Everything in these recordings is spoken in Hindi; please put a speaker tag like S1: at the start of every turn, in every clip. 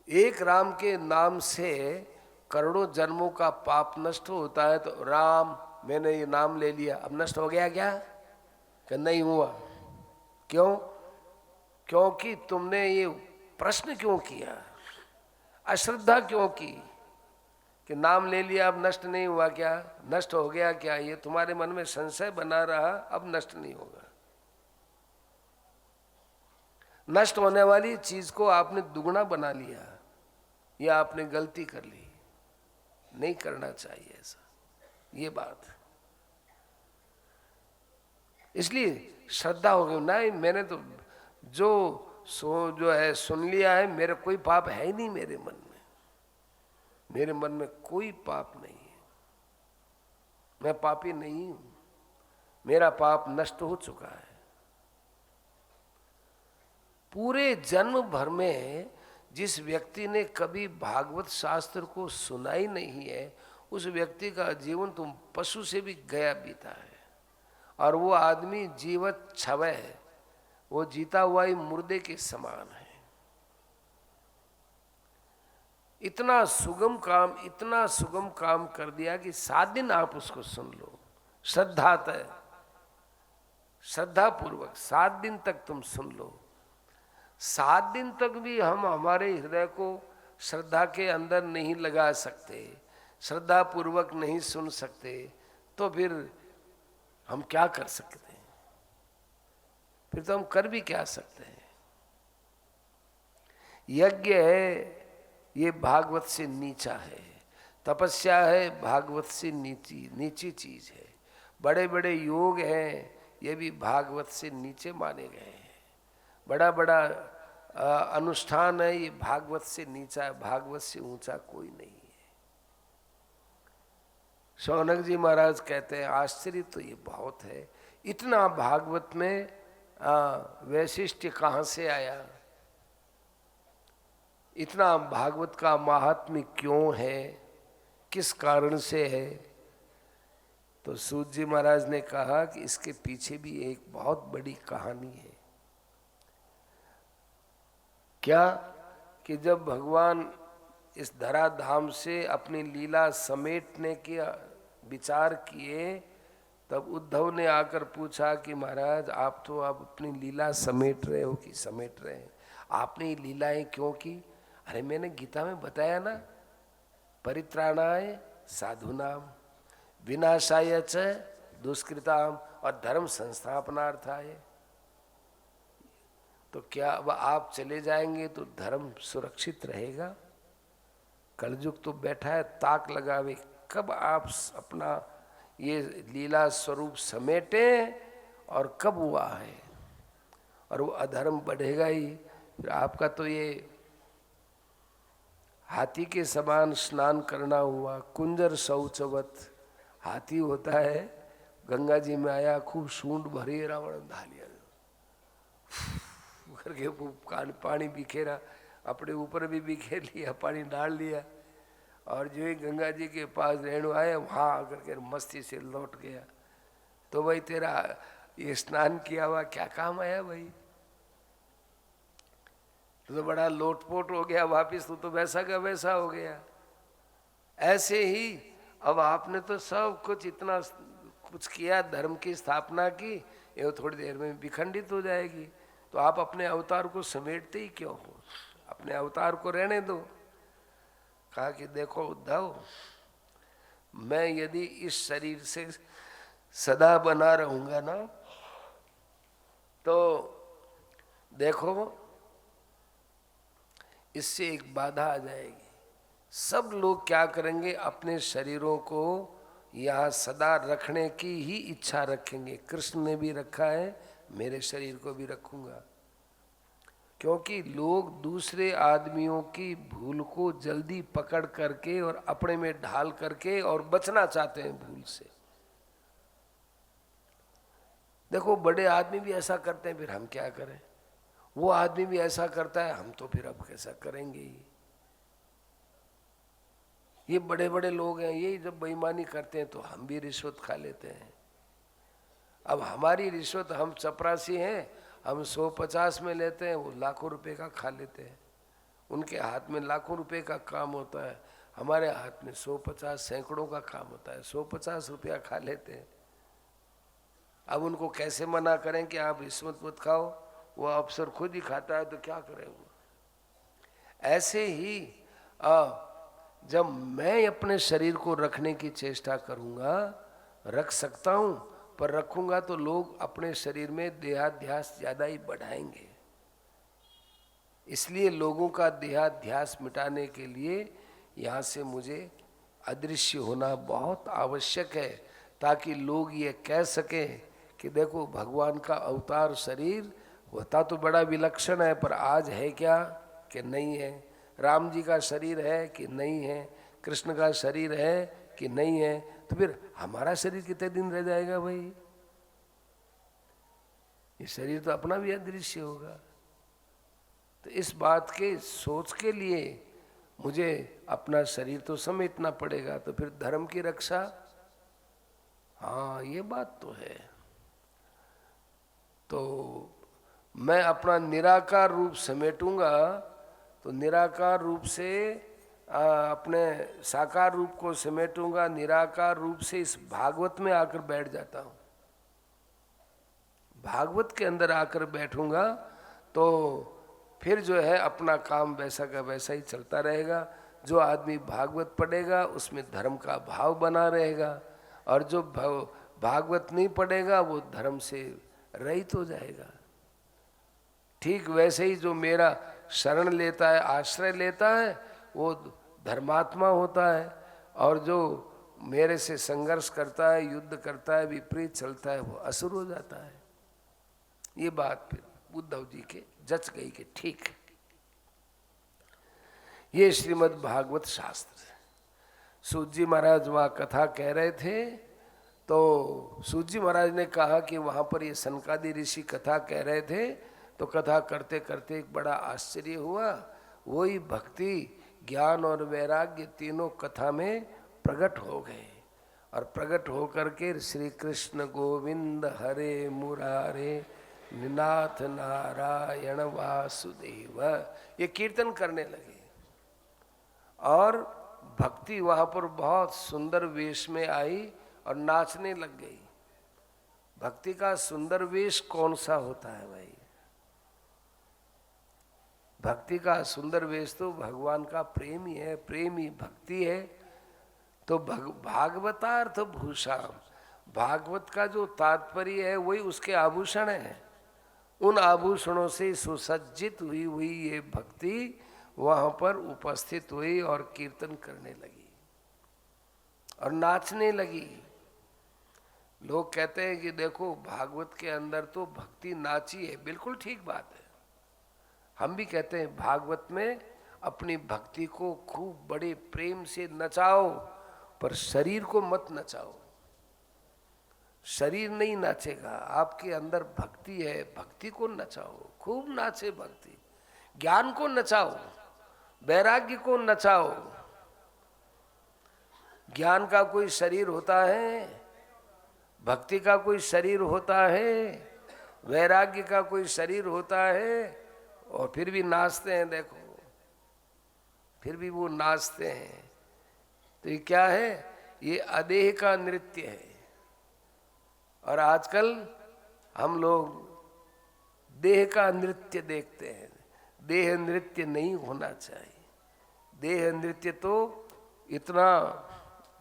S1: एक राम के नाम से करोड़ों जन्मों का पाप नष्ट होता है। तो राम, मैंने ये नाम ले लिया, अब नष्ट हो गया क्या? कि नहीं हुआ। क्यों? क्योंकि तुमने ये प्रश्न क्यों किया, अश्रद्धा क्यों की कि नाम ले लिया अब नष्ट नहीं हुआ क्या, नष्ट हो गया क्या? ये तुम्हारे मन में संशय बना रहा, अब नष्ट नहीं होगा। नष्ट होने वाली चीज को आपने दुगना बना लिया, या आपने गलती कर ली। नहीं करना चाहिए ऐसा, ये बात। इसलिए श्रद्धा हो गई, नहीं मैंने तो जो है सुन लिया है, मेरा कोई पाप है ही नहीं मेरे मन में, मेरे मन में कोई पाप नहीं है, मैं पापी नहीं हूं, मेरा पाप नष्ट हो चुका है। पूरे जन्म भर में जिस व्यक्ति ने कभी भागवत शास्त्र को सुना ही नहीं है, उस व्यक्ति का जीवन तुम पशु से भी गया बीता है। और वो आदमी जीवत छवय है, वो जीता हुआ ही मुर्दे के समान है। इतना सुगम काम, इतना सुगम काम कर दिया कि 7 दिन आप उसको सुन लो, श्रद्धा पूर्वक 7 दिन तक तुम सुन लो। 7 दिन तक भी हम हमारे हृदय को श्रद्धा के अंदर नहीं लगा सकते, श्रद्धा पूर्वक नहीं सुन सकते, तो फिर हम क्या कर सकते हैं? फिर तो हम कर भी क्या सकते हैं? यज्ञ है ये भागवत से नीचा है, तपस्या है भागवत से नीची चीज है, बड़े बड़े योग हैं ये भी भागवत से नीचे माने गए हैं, बड़ा बड़ा अनुष्ठान है ये भागवत से नीचा है, भागवत से ऊंचा कोई नहीं है। शौनक जी महाराज कहते हैं आश्चर्य तो ये बहुत है, इतना भागवत में वैशिष्ट्य कहाँ से आया, इतना भागवत का महात्म्य क्यों है, किस कारण से है? तो सूत जी महाराज ने कहा कि इसके पीछे भी एक बहुत बड़ी कहानी है। क्या कि जब भगवान इस धराधाम से अपनी लीला समेटने के विचार किए, तब उद्धव ने आकर पूछा कि महाराज आप तो अब अपनी लीला समेट रहे हो कि समेट रहे हैं, आपने ये लीलाएं क्यों की? अरे मैंने गीता में बताया ना, परित्राणाय साधुनाम विनाशाय च दुष्कृताम और धर्म संस्थापनार्थाय। तो क्या अब आप चले जाएंगे तो धर्म सुरक्षित रहेगा? कलयुग तो बैठा है ताक लगावे, कब आप अपना ये लीला स्वरूप समेटें और कब हुआ है, और वो अधर्म बढ़ेगा ही। फिर आपका तो ये हाथी के समान स्नान करना हुआ, कुंजर शौचवत हाथी होता है, गंगा जी में आया, खूब सूंड भरी, रावण धालिया करके पानी बिखेरा, अपने ऊपर भी बिखेर लिया, पानी डाल लिया, और जो ही गंगा जी के पास रेणु आए वहाँ आकर के मस्ती से लौट गया। तो भाई तेरा ये स्नान किया हुआ क्या काम आया भाई? तो बड़ा लोटपोट हो गया वापिस, तो वैसा का वैसा हो गया। ऐसे ही अब आपने तो सब कुछ इतना कुछ किया, धर्म की स्थापना की, ये थोड़ी देर में विखंडित हो जाएगी। तो आप अपने अवतार को समेटते ही क्यों हो? अपने अवतार को रहने दो। कहा कि देखो उद्धव, मैं यदि इस शरीर से सदा बना रहूंगा ना, तो देखो इससे एक बाधा आ जाएगी। सब लोग क्या करेंगे, अपने शरीरों को यहाँ सदा रखने की ही इच्छा रखेंगे। कृष्ण ने भी रखा है, मेरे शरीर को भी रखूंगा, क्योंकि लोग दूसरे आदमियों की भूल को जल्दी पकड़ करके और अपने में ढाल करके और बचना चाहते हैं भूल से। देखो बड़े आदमी भी ऐसा करते हैं, फिर हम क्या करें? वो आदमी भी ऐसा करता है, हम तो फिर अब कैसा करेंगे ही। ये बड़े बड़े लोग हैं, यही जब बेईमानी करते हैं तो हम भी रिश्वत खा लेते हैं। अब हमारी रिश्वत, हम चपरासी हैं, हम 150 में लेते हैं, वो लाखों रुपए का खा लेते हैं। उनके हाथ में लाखों रुपए का काम होता है, हमारे हाथ में 150 सैकड़ों का काम होता है, 150 रुपया खा लेते हैं। अब उनको कैसे मना करें कि आप रिश्वत मत खाओ, वो अफसर खुद ही खाता है तो क्या करें वो। ऐसे ही जब मैं अपने शरीर को रखने की चेष्टा करूंगा, रख सकता हूं, पर रखूंगा तो लोग अपने शरीर में देहाध्यास ज्यादा ही बढ़ाएंगे। इसलिए लोगों का देहाध्यास मिटाने के लिए यहाँ से मुझे अदृश्य होना बहुत आवश्यक है, ताकि लोग ये कह सकें कि देखो भगवान का अवतार शरीर होता तो बड़ा विलक्षण है, पर आज है क्या कि नहीं है। राम जी का शरीर है कि नहीं है, कृष्ण का शरीर है कि नहीं है, तो फिर हमारा शरीर कितने दिन रह जाएगा भाई। ये शरीर तो अपना भी अदृश्य होगा। तो इस बात के सोच के लिए मुझे अपना शरीर तो समेटना पड़ेगा, तो फिर धर्म की रक्षा, हाँ ये बात तो है। तो मैं अपना निराकार रूप समेटूंगा तो निराकार रूप से अपने साकार रूप को समेटूंगा, निराकार रूप से इस भागवत में आकर बैठ जाता हूँ। भागवत के अंदर आकर बैठूंगा तो फिर जो है अपना काम वैसा का वैसा ही चलता रहेगा। जो आदमी भागवत पढ़ेगा उसमें धर्म का भाव बना रहेगा, और जो भागवत नहीं पढ़ेगा वो धर्म से रहित हो जाएगा। ठीक वैसे ही जो मेरा शरण लेता है, आश्रय लेता है, वो धर्मात्मा होता है, और जो मेरे से संघर्ष करता है, युद्ध करता है, विपरीत चलता है, वो असुर हो जाता है। ये बात फिर उद्धव जी के जच गई कि ठीक। ये श्रीमद् भागवत शास्त्र। सूत जी महाराज वहाँ कथा कह रहे थे, तो सूत जी महाराज ने कहा कि वहाँ पर ये सनकादि ऋषि कथा कह रहे थे, तो कथा करते करते एक बड़ा आश्चर्य हुआ। वही भक्ति, ज्ञान और वैराग्य तीनों कथा में प्रकट हो गए, और प्रकट होकर के श्री कृष्ण गोविंद हरे मुरारे निनाथ नारायण वासुदेव ये कीर्तन करने लगे। और भक्ति वहाँ पर बहुत सुंदर वेश में आई और नाचने लग गई। भक्ति का सुंदर वेश कौन सा होता है भाई? भक्ति का सुंदर वेश तो भगवान का प्रेम ही है, प्रेम ही भक्ति है। तो भागवतार्थ भूषाम, भागवत का जो तात्पर्य है वही उसके आभूषण है। उन आभूषणों से सुसज्जित हुई हुई ये भक्ति वहां पर उपस्थित हुई और कीर्तन करने लगी और नाचने लगी। लोग कहते हैं कि देखो भागवत के अंदर तो भक्ति नाची है, बिल्कुल ठीक बात है। हम भी कहते हैं भागवत में अपनी भक्ति को खूब बड़े प्रेम से नचाओ, पर शरीर को मत नचाओ। शरीर नहीं नाचेगा, आपके अंदर भक्ति है, भक्ति को नचाओ, खूब नाचे भक्ति। ज्ञान को नचाओ, वैराग्य को नचाओ। ज्ञान का कोई शरीर होता है, भक्ति का कोई शरीर होता है, वैराग्य का कोई शरीर होता है, और फिर भी नाचते हैं। देखो फिर भी वो नाचते हैं। तो ये क्या है? ये अदेह का नृत्य है। और आजकल हम लोग देह का नृत्य देखते हैं। देह नृत्य नहीं होना चाहिए। देह नृत्य तो इतना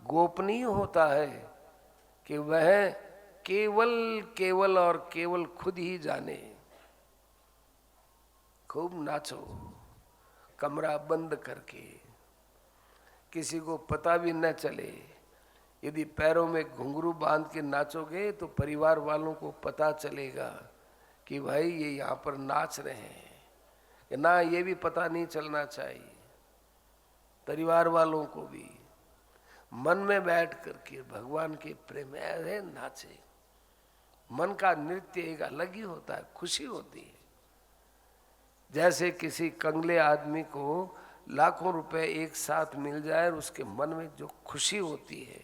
S1: गोपनीय होता है कि वह केवल केवल और केवल खुद ही जाने। खूब नाचो कमरा बंद करके, किसी को पता भी न चले। यदि पैरों में घुंघरू बांध के नाचोगे तो परिवार वालों को पता चलेगा कि भाई ये यहाँ पर नाच रहे हैं। ना, ये भी पता नहीं चलना चाहिए परिवार वालों को भी। मन में बैठ करके भगवान के प्रेम ऐसे नाचे। मन का नृत्य एक अलग ही होता है, खुशी होती है। जैसे किसी कंगले आदमी को लाखों रुपए एक साथ मिल जाए और उसके मन में जो खुशी होती है,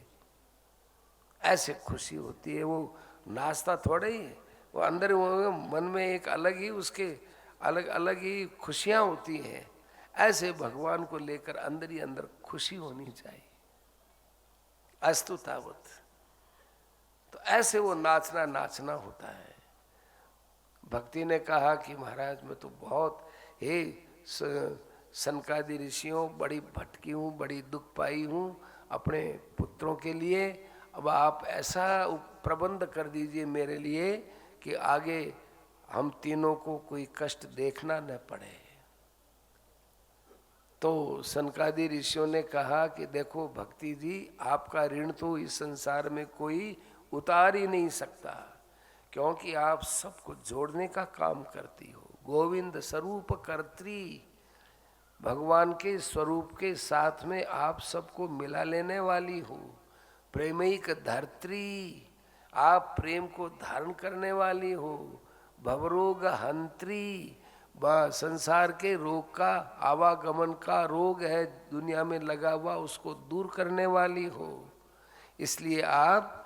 S1: ऐसे खुशी होती है। वो नाचता थोड़ा ही, वो अंदर वो मन में एक अलग ही उसके अलग अलग ही खुशियाँ होती हैं। ऐसे भगवान को लेकर अंदर ही अंदर खुशी होनी चाहिए। अस्तु तावत। तो ऐसे वो नाचना होता है। भक्ति ने कहा कि महाराज मैं तो बहुत, हे सनकादि ऋषियों, बड़ी भटकी हूँ, बड़ी दुख पाई हूँ अपने पुत्रों के लिए। अब आप ऐसा प्रबंध कर दीजिए मेरे लिए कि आगे हम तीनों को कोई कष्ट देखना न पड़े। तो सनकादि ऋषियों ने कहा कि देखो भक्ति जी, आपका ऋण तो इस संसार में कोई उतार ही नहीं सकता, क्योंकि आप सबको जोड़ने का काम करती हो। गोविंद स्वरूप कर्त्री, भगवान के स्वरूप के साथ में आप सबको मिला लेने वाली हो। प्रेमिक धर्त्री, आप प्रेम को धारण करने वाली हो। भवरोग हंत्री, संसार के रोग का, आवागमन का रोग है दुनिया में लगा हुआ, उसको दूर करने वाली हो। इसलिए आप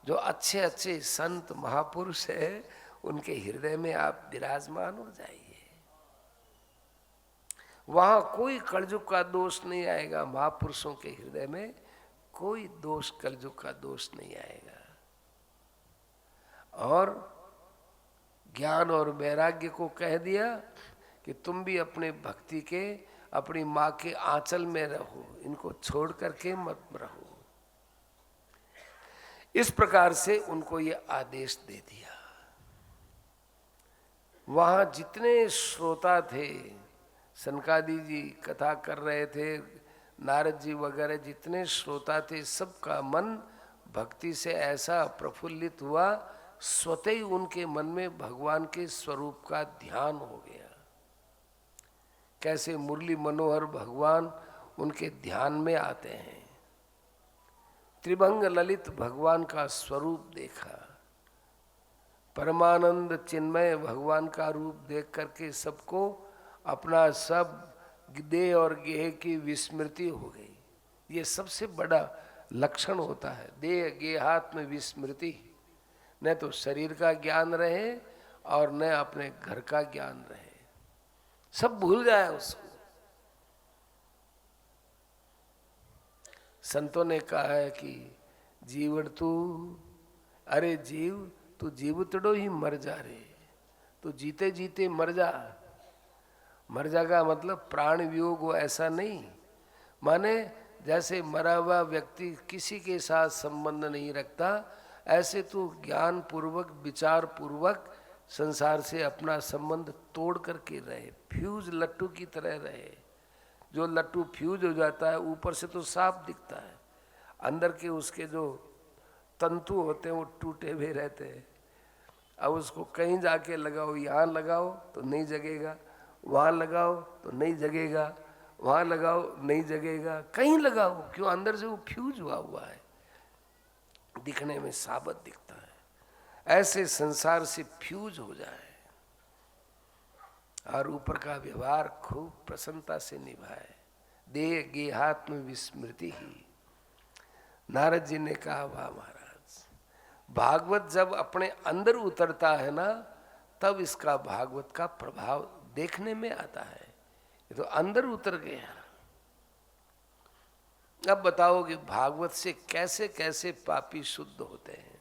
S1: जो अच्छे अच्छे संत महापुरुष है उनके हृदय में आप विराजमान हो जाइए। वहां कोई कलयुग का दोष नहीं आएगा। महापुरुषों के हृदय में कोई दोष, कलयुग का दोष नहीं आएगा। और ज्ञान और वैराग्य को कह दिया कि तुम भी अपने भक्ति के, अपनी माँ के आंचल में रहो, इनको छोड़ करके मत रहो। इस प्रकार से उनको ये आदेश दे दिया। वहां जितने श्रोता थे, सनकादि जी कथा कर रहे थे, नारद जी वगैरह जितने श्रोता थे, सबका मन भक्ति से ऐसा प्रफुल्लित हुआ, स्वतः ही उनके मन में भगवान के स्वरूप का ध्यान हो गया। कैसे मुरली मनोहर भगवान उनके ध्यान में आते हैं। त्रिभंग ललित भगवान का स्वरूप देखा, परमानंद चिन्मय भगवान का रूप देख करके सबको अपना सब देह और गेह की विस्मृति हो गई। ये सबसे बड़ा लक्षण होता है, देह गेहात्म विस्मृति। न तो शरीर का ज्ञान रहे और न अपने घर का ज्ञान रहे, सब भूल जाए उसको। संतों ने कहा है कि जीवन तू, अरे जीव तू जीवतड़ो ही मर जा रे, तू जीते जीते मर जा। मर जाएगा मतलब प्राण वियोग हो ऐसा नहीं, माने जैसे मरा हुआ व्यक्ति किसी के साथ संबंध नहीं रखता, ऐसे तू ज्ञान पूर्वक विचार पूर्वक संसार से अपना संबंध तोड़ करके रहे, फ्यूज लट्टू की तरह रहे। जो लट्टू फ्यूज हो जाता है ऊपर से तो साफ दिखता है, अंदर के उसके जो तंतु होते हैं वो टूटे हुए रहते हैं। अब उसको कहीं जाके लगाओ, यहाँ लगाओ तो नहीं जगेगा, वहाँ लगाओ तो नहीं जगेगा, वहाँ लगाओ नहीं जगेगा, कहीं लगाओ, क्यों? अंदर से वो फ्यूज हुआ है, दिखने में साबत दिखता है। ऐसे संसार से फ्यूज हो जाए और ऊपर का व्यवहार खूब प्रसन्नता से निभाए। देह गेहात्म विस्मृति ही। नारद जी ने कहा, वाह महाराज, भागवत जब अपने अंदर उतरता है ना, तब इसका भागवत का प्रभाव देखने में आता है। ये तो अंदर उतर गया। अब बताओ कि भागवत से कैसे कैसे पापी शुद्ध होते हैं।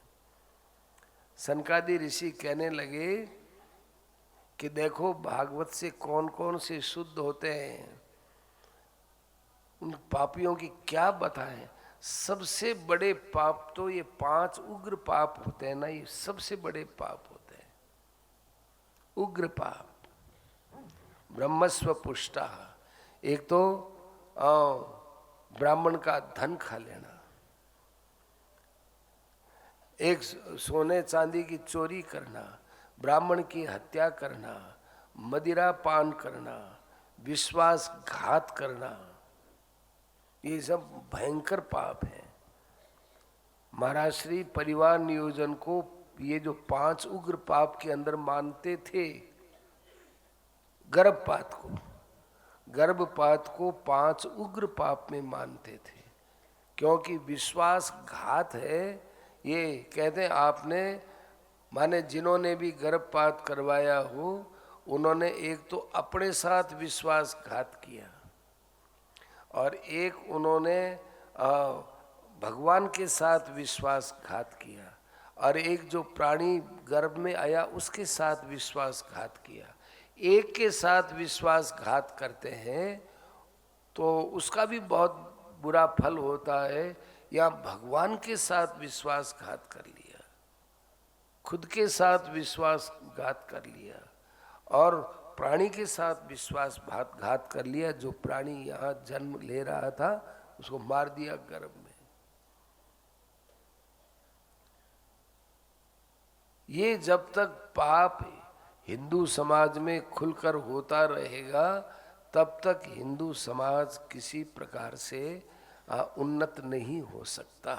S1: सनकादि ऋषि कहने लगे कि देखो भागवत से कौन कौन से शुद्ध होते हैं, उन पापियों की क्या बताएं। सबसे बड़े पाप तो ये 5 उग्र पाप होते हैं ना, ये सबसे बड़े पाप होते हैं। उग्र पाप, ब्रह्मस्व पुष्टा, एक तो ब्राह्मण का धन खा लेना, एक सोने चांदी की चोरी करना, ब्राह्मण की हत्या करना, मदिरा पान करना, विश्वासघात करना, ये सब भयंकर पाप है। महाराज श्री परिवार नियोजन को ये जो 5 उग्र पाप के अंदर मानते थे, गर्भपात को 5 उग्र पाप में मानते थे, क्योंकि विश्वासघात है। ये कहते हैं आपने, माने जिन्होंने भी गर्भपात करवाया हो, उन्होंने एक तो अपने साथ विश्वासघात किया, और एक उन्होंने भगवान के साथ विश्वासघात किया, और एक जो प्राणी गर्भ में आया उसके साथ विश्वासघात किया। एक के साथ विश्वासघात करते हैं तो उसका भी बहुत बुरा फल होता है, या भगवान के साथ विश्वासघात कर लिया, खुद के साथ विश्वासघात कर लिया और प्राणी के साथ विश्वासघात कर लिया। जो प्राणी यहाँ जन्म ले रहा था उसको मार दिया गर्भ में। ये जब तक पाप हिंदू समाज में खुलकर होता रहेगा तब तक हिंदू समाज किसी प्रकार से उन्नत नहीं हो सकता।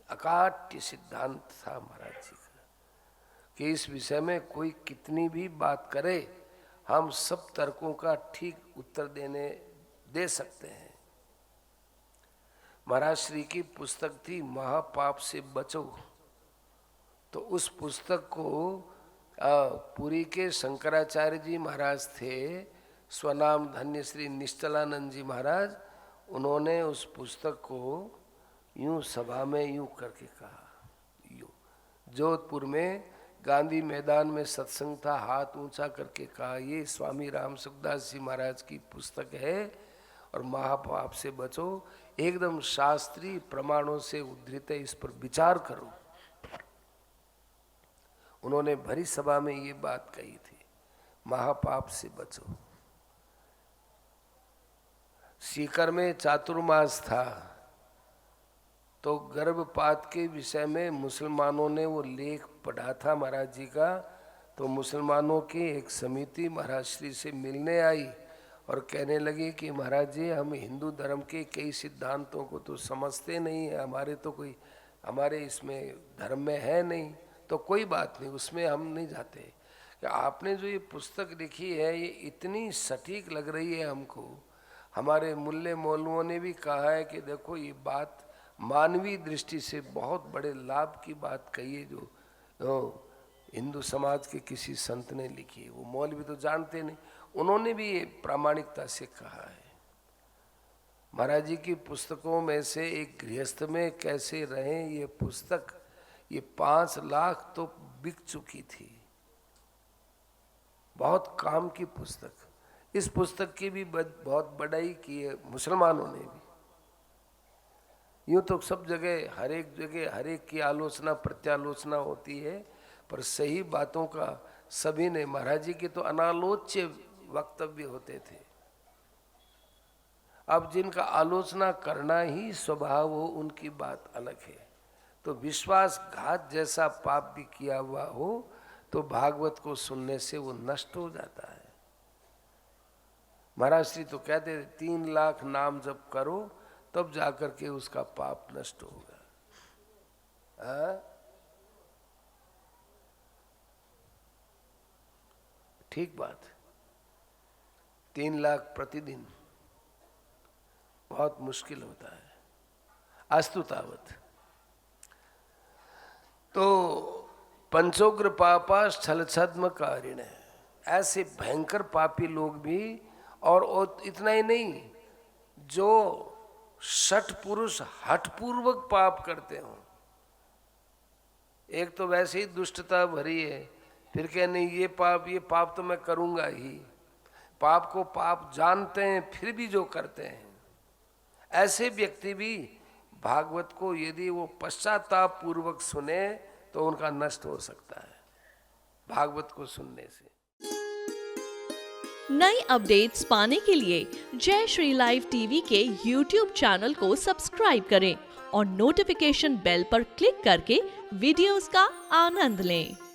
S1: अकाट्य सिद्धांत था महाराज जी का कि इस विषय में कोई कितनी भी बात करे हम सब तर्कों का ठीक उत्तर दे सकते हैं। महाराज श्री की पुस्तक थी महापाप से बचो, तो उस पुस्तक को पुरी के शंकराचार्य जी महाराज थे, स्वनाम धन्य श्री निश्चलानंद जी महाराज, उन्होंने उस पुस्तक को यूं सभा में यूं करके कहा। यूं जोधपुर में गांधी मैदान में सत्संग था, हाथ ऊंचा करके कहा ये स्वामी राम सुखदास जी महाराज की पुस्तक है और महापाप से बचो, एकदम शास्त्रीय प्रमाणों से उद्धृत है, इस पर विचार करो। उन्होंने भरी सभा में ये बात कही थी, महापाप से बचो। सीकर में चातुर्मास था तो गर्भपात के विषय में मुसलमानों ने वो लेख पढ़ा था महाराज जी का, तो मुसलमानों की एक समिति महाराज श्री से मिलने आई और कहने लगी कि महाराज जी हम हिंदू धर्म के कई सिद्धांतों को तो समझते नहीं है, हमारे इसमें धर्म में है नहीं, तो कोई बात नहीं, उसमें हम नहीं जाते। कि आपने जो ये पुस्तक लिखी है ये इतनी सटीक लग रही है हमको, हमारे मुल्ले मौलवियों ने भी कहा है कि देखो ये बात मानवीय दृष्टि से बहुत बड़े लाभ की बात कही है जो हिंदू समाज के किसी संत ने लिखी है। वो मौलवी तो जानते नहीं, उन्होंने भी ये प्रामाणिकता से कहा है। महाराज जी की पुस्तकों में से एक गृहस्थ में कैसे रहें ये पुस्तक, ये 5 लाख तो बिक चुकी थी, बहुत काम की पुस्तक। इस पुस्तक की भी बहुत बड़ाई की है मुसलमानों ने भी। यूँ तो सब जगह हर एक की आलोचना प्रत्यालोचना होती है, पर सही बातों का सभी ने, महाराज जी के तो अनालोच्य वक्तव्य होते थे। अब जिनका आलोचना करना ही स्वभाव हो उनकी बात अलग है। तो विश्वासघात जैसा पाप भी किया हुआ हो तो भागवत को सुनने से वो नष्ट हो जाता है। महाराज श्री तो कहते थे 3 लाख नाम जप करो तब जाकर के उसका पाप नष्ट होगा। ठीक बात, 3 लाख प्रतिदिन बहुत मुश्किल होता है। अस्तु तावत। तो पंचोग्र पापा स्थल छद्म कारिण, ऐसे भयंकर पापी लोग भी, और इतना ही नहीं, जो षट पुरुष हठपूर्वक पाप करते हो। एक तो वैसे ही दुष्टता भरी है, फिर कह नहीं ये पाप तो मैं करूंगा ही, पाप को पाप जानते हैं फिर भी जो करते हैं, ऐसे व्यक्ति भी भागवत को यदि वो पश्चाताप पूर्वक सुने तो उनका नष्ट हो सकता है भागवत को सुनने से।
S2: नई अपडेट्स पाने के लिए जय श्री लाइव टीवी के YouTube चैनल को सब्सक्राइब करें और नोटिफिकेशन बेल पर क्लिक करके वीडियोस का आनंद लें।